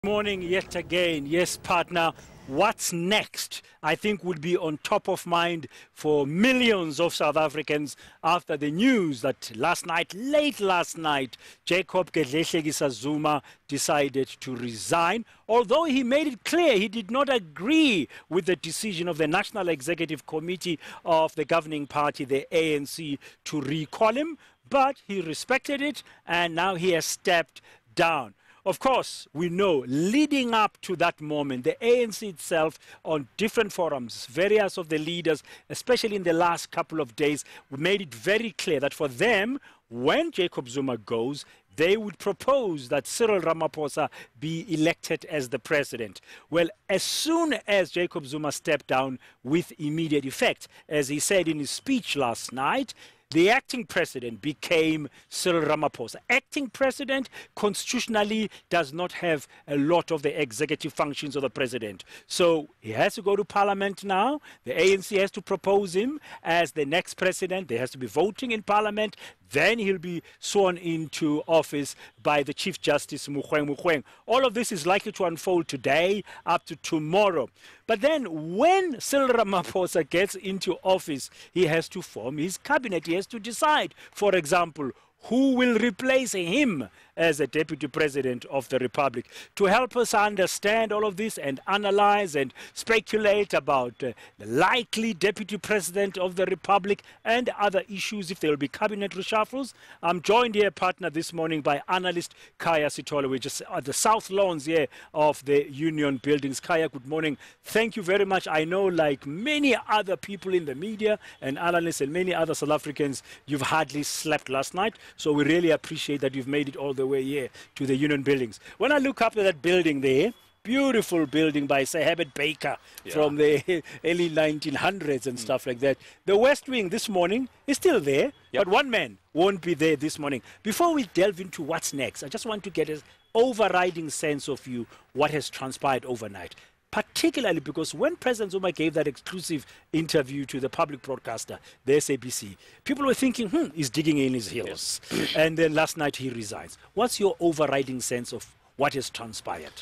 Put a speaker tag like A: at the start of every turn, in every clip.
A: Morning yet again. Yes, partner, what's next I think would be on top of mind for millions of South Africans after the news that late last night, Jacob Zuma decided to resign, although he made it clear he did not agree with the decision of the National Executive Committee of the governing party, the ANC, to recall him, but he respected it and now he has stepped down. Of course, we know, leading up to that moment, the ANC itself, on different forums, various of the leaders, especially in the last couple of days, made it very clear that for them, when Jacob Zuma goes, they would propose that Cyril Ramaphosa be elected as the president. Well, as soon as Jacob Zuma stepped down with immediate effect, as he said in his speech last night, the acting president became Cyril Ramaphosa. Acting president constitutionally does not have a lot of the executive functions of the president. So he has to go to parliament now. The ANC has to propose him as the next president. There has to be voting in parliament. Then he'll be sworn into office by the Chief Justice Mogoeng. All of this is likely to unfold today up to tomorrow. But then when Cyril Ramaphosa gets into office, he has to form his cabinet. He has to decide, for example, who will replace him as the Deputy President of the Republic. To help us understand all of this and analyze and speculate about the likely Deputy President of the Republic and other issues, if there will be cabinet reshuffles, I'm joined here, partner, this morning by analyst Kaya Sitole. We're just at the South Lawns here of the Union Buildings. Kaya, good morning. Thank you very much. I know, like many other people in the media and analysts and many other South Africans, you've hardly slept last night. So we really appreciate that you've made it all the way here to the Union Buildings. When I look up at that building there, beautiful building by Sir Herbert Baker from the early 1900s and stuff like that. The West Wing this morning is still there, but one man won't be there this morning. Before we delve into what's next, I just want to get an overriding sense of you, what has transpired overnight. Particularly because when President Zuma gave that exclusive interview to the public broadcaster, the SABC, people were thinking, he's digging in his heels. And then last night he resigns. What's your overriding sense of what has transpired?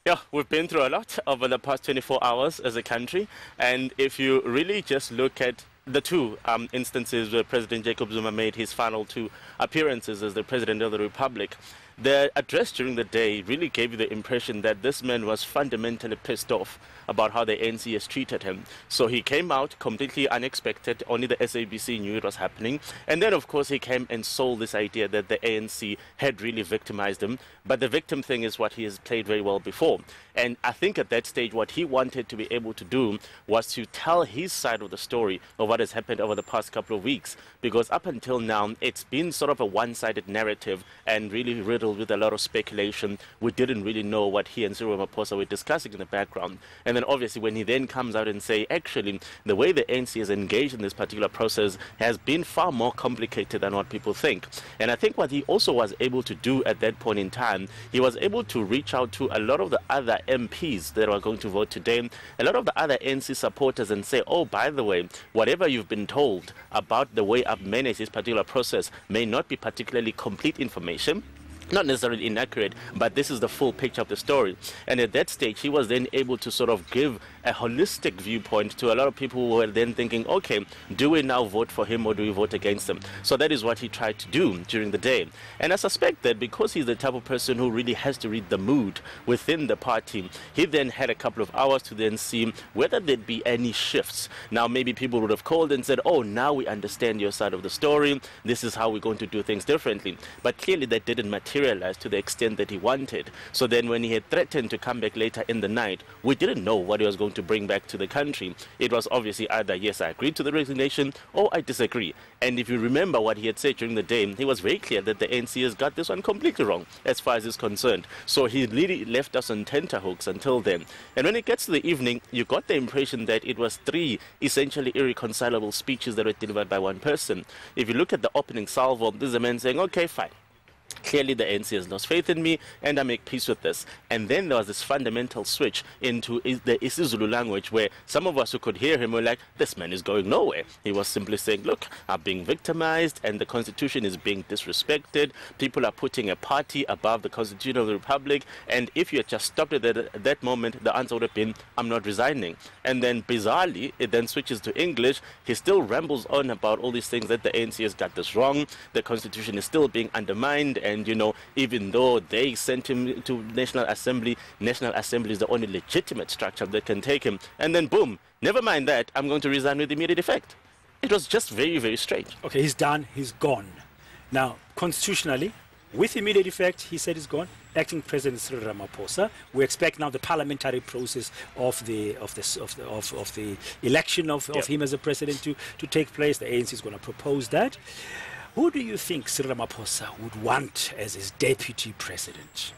B: Yeah, we've been through a lot over the past 24 hours as a country. And if you really just look at the two instances where President Jacob Zuma made his final two appearances as the President of the Republic, the address during the day really gave you the impression that this man was fundamentally pissed off about how the ANC has treated him. So he came out completely unexpected. Only the SABC knew it was happening. And then, of course, he came and sold this idea that the ANC had really victimized him. But the victim thing is what he has played very well before. And I think at that stage, what he wanted to be able to do was to tell his side of the story of what has happened over the past couple of weeks. Because up until now, it's been sort of a one-sided narrative and really riddled with a lot of speculation. We didn't really know what he and Cyril Ramaphosa were discussing in the background. And then obviously when he then comes out and say, actually, the way the ANC is engaged in this particular process has been far more complicated than what people think. And I think what he also was able to do at that point in time, he was able to reach out to a lot of the other MPs that are going to vote today, a lot of the other ANC supporters, and say, oh, by the way, whatever you've been told about the way I've managed this particular process may not be particularly complete information, not necessarily inaccurate, but this is the full picture of the story. And at that stage, he was then able to sort of give a holistic viewpoint to a lot of people who were then thinking, okay, do we now vote for him or do we vote against him? So that is what he tried to do during the day. And I suspect that because he's the type of person who really has to read the mood within the party, he then had a couple of hours to then see whether there'd be any shifts. Now, maybe people would have called and said, oh, now we understand your side of the story. This is how we're going to do things differently. But clearly that didn't materialize to the extent that he wanted. So then when he had threatened to come back later in the night, we didn't know what he was going to bring back to the country. It was obviously either, yes, I agree to the resignation, or I disagree. And if you remember what he had said during the day, he was very clear that the ANC has got this one completely wrong as far as is concerned. So he really left us on tenterhooks until then. And when it gets to the evening, you got the impression that it was three essentially irreconcilable speeches that were delivered by one person. If you look at the opening salvo, this is a man saying, okay, fine. Clearly, the ANC has lost faith in me, and I make peace with this. And then there was this fundamental switch into the isiZulu language, where some of us who could hear him were like, this man is going nowhere. He was simply saying, look, I'm being victimized, and the Constitution is being disrespected. People are putting a party above the Constitution of the Republic, and if you had just stopped at that moment, the answer would have been, I'm not resigning. And then, bizarrely, it then switches to English. He still rambles on about all these things that the ANC has got this wrong, the Constitution is still being undermined, and even though they sent him to National Assembly is the only legitimate structure that can take him. And then boom, never mind that, I'm going to resign with immediate effect. It was just very, very strange.
A: Okay, he's done, he's gone. Now, constitutionally, with immediate effect, he said he's gone. Acting President Cyril Ramaphosa. We expect now the parliamentary process of the election of him as a president to take place. The ANC is going to propose that. Who do you think Cyril Ramaphosa would want as his deputy president?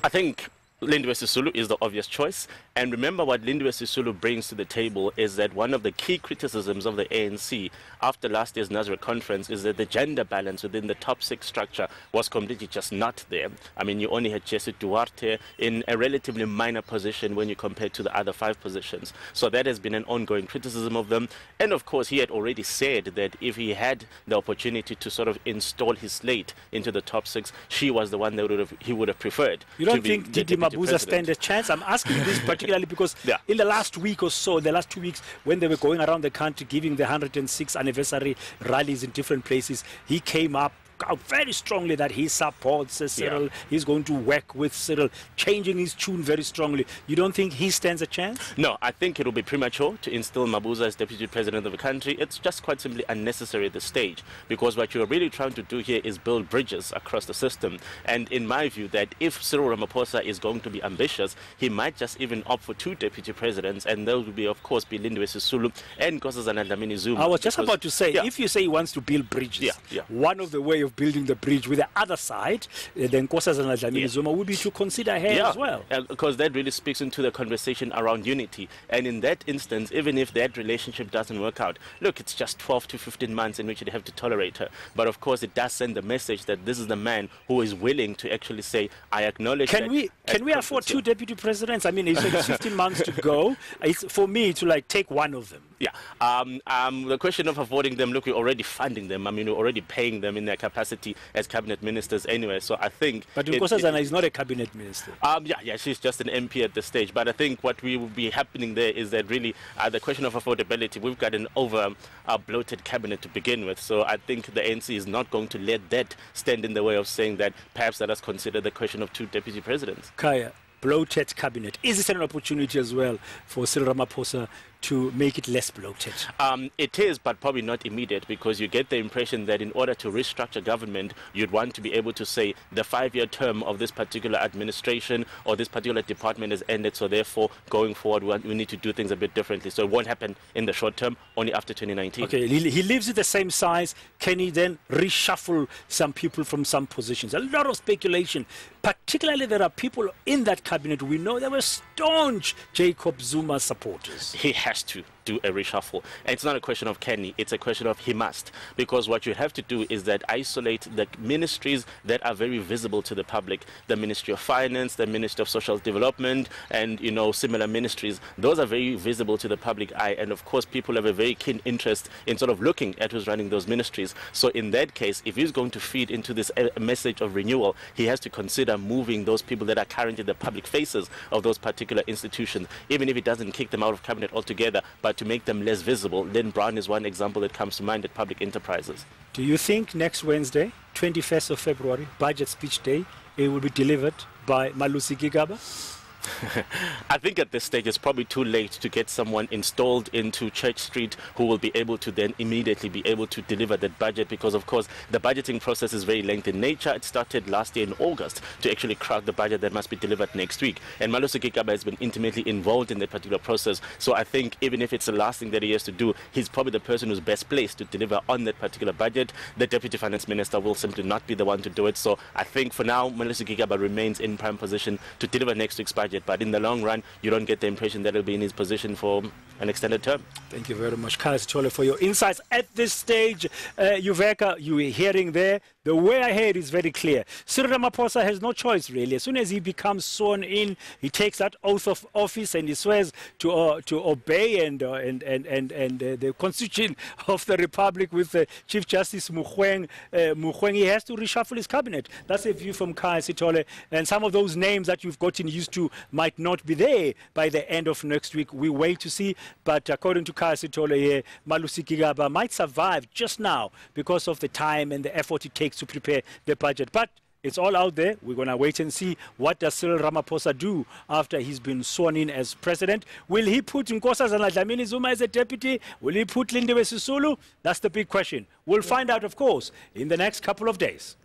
B: I think Lindiwe Sisulu is the obvious choice. And remember, what Lindiwe Sisulu brings to the table is that one of the key criticisms of the ANC after last year's Nazareth conference is that the gender balance within the top 6 structure was completely just not there. I mean, you only had Jesse Duarte in a relatively minor position when you compare to the other 5 positions. So that has been an ongoing criticism of them. And of course, he had already said that if he had the opportunity to sort of install his slate into the top 6, she was the one that he would have preferred.
A: You don't think Didi Mabuza stand a chance? I'm asking this particularly because in the last week or so, the last 2 weeks, when they were going around the country giving the 106th anniversary rallies in different places, he came up out very strongly that he supports Cyril. He's going to work with Cyril, changing his tune very strongly. You don't think he stands a chance?
B: No, I think it will be premature to instill Mabuza as deputy president of the country. It's just quite simply unnecessary at this stage, because what you're really trying to do here is build bridges across the system. And in my view, that if Cyril Ramaphosa is going to be ambitious, he might just even opt for 2 deputy presidents, and those will be, of course, Lindiwe Sisulu and Nkosazana Dlamini Zuma.
A: I was just about to say, if you say he wants to build bridges, one of the way of building the bridge with the other side, then Nkosazana Dlamini Zuma would be to consider her as well.
B: Because that really speaks into the conversation around unity. And in that instance, even if that relationship doesn't work out, look, it's just 12 to 15 months in which you have to tolerate her. But of course, it does send the message that this is the man who is willing to actually say, I acknowledge
A: Can we afford 2 deputy presidents? I mean, it's 15 months to go. It's for me to take one of them.
B: The question of affording them, look, we're already funding them. I mean, we're already paying them in their capacity as cabinet ministers anyway. So I think...
A: But Nkosazana is not a cabinet minister.
B: She's just an MP at this stage. But I think what will be happening there is that really the question of affordability, we've got an bloated cabinet to begin with. So I think the ANC is not going to let that stand in the way of saying that perhaps let us consider the question of 2 deputy presidents.
A: Kaya, bloated cabinet. Is this an opportunity as well for Cyril Ramaphosa to make it less bloated?
B: It is, but probably not immediate, because you get the impression that in order to restructure government, you'd want to be able to say the 5-year term of this particular administration or this particular department has ended, so therefore going forward we need to do things a bit differently. So it won't happen in the short term, only after 2019.
A: Okay, he lives at the same size. Can he then reshuffle some people from some positions? A lot of speculation. Particularly, there are people in that cabinet we know they were staunch Jacob Zuma supporters.
B: He has to do a reshuffle. And it's not a question of can he, it's a question of he must. Because what you have to do is that isolate the ministries that are very visible to the public. The Ministry of Finance, the Ministry of Social Development, and similar ministries. Those are very visible to the public eye. And of course, people have a very keen interest in sort of looking at who's running those ministries. So in that case, if he's going to feed into this message of renewal, he has to consider moving those people that are currently the public faces of those particular institutions, even if it doesn't kick them out of cabinet altogether, but to make them less visible. Lynn Brown is one example that comes to mind at public enterprises.
A: Do you think next Wednesday, 21st of February, budget speech day, it will be delivered by Malusi Gigaba?
B: I think at this stage it's probably too late to get someone installed into Church Street who will be able to then immediately be able to deliver that budget, because of course the budgeting process is very lengthy in nature. It started last year in August to actually craft the budget that must be delivered next week, and Malusi Gigaba has been intimately involved in that particular process. So I think even if it's the last thing that he has to do, he's probably the person who's best placed to deliver on that particular budget. The Deputy Finance Minister will simply not be the one to do it. So I think for now Malusi Gigaba remains in prime position to deliver next week's budget. But in the long run, you don't get the impression that he'll be in his position for an extended term.
A: Thank you very much, Kyle Sithole, for your insights. At this stage, Uveka, you were hearing there, the way ahead is very clear. Cyril Ramaphosa has no choice, really. As soon as he becomes sworn in, he takes that oath of office and he swears to obey and the Constitution of the Republic with Chief Justice Mogoeng. He has to reshuffle his cabinet. That's a view from Kyle Sithole. And some of those names that you've gotten used to might not be there by the end of next week. We wait to see. But according to Kyle Sithole here, Malusi Gigaba might survive just now because of the time and the effort it takes to prepare the budget. But it's all out there. We're going to wait and see what does Cyril Ramaphosa do after he's been sworn in as president. Will he put Nkosazana Dlamini Zuma as a deputy? Will he put Lindiwe Sisulu? That's the big question. We'll find out, of course, in the next couple of days.